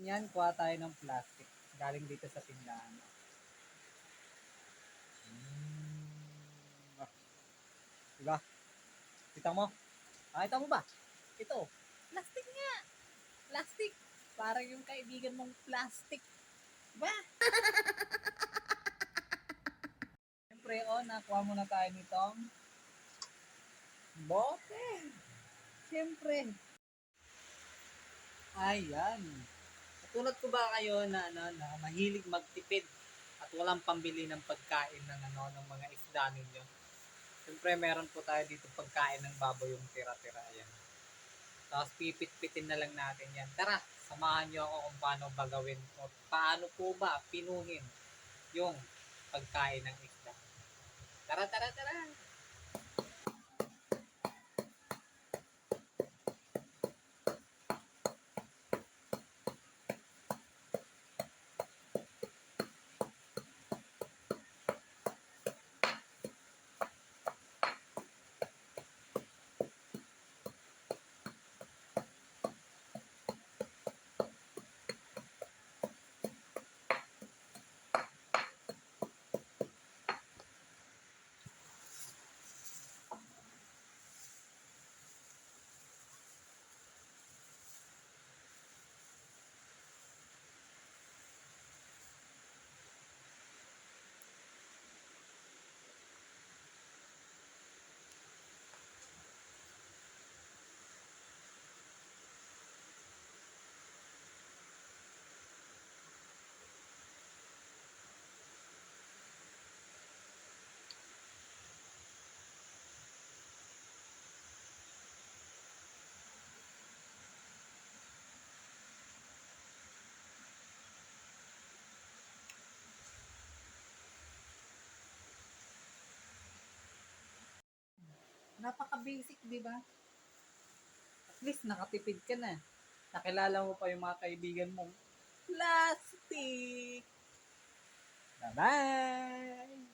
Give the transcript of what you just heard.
Yan, kuha tayo ng plastic. Galing dito sa tindahan. Diba? Kita mo? Nakita mo ba? Ito. Plastic nga. Plastic. Parang yung kaibigan mong plastic. Diba? Siyempre, nakuha muna tayo nitong bote. Siyempre. Ayan. Tulad ko ba kayo na mahilig magtipid at walang pambili ng pagkain ng mga isda ninyo? Siyempre, meron po tayo dito pagkain ng baboy yung tira-tira. Ayan. Tapos pipit-pitin na lang natin yan. Tara, samahan nyo ako kung paano ba gawin o paano po ba pinuhin yung pagkain ng isda. Tara, tara, tara! Napaka-basic, di ba? At least nakatipid ka na. Nakilala mo pa yung mga kaibigan mong plastic. Bye-bye!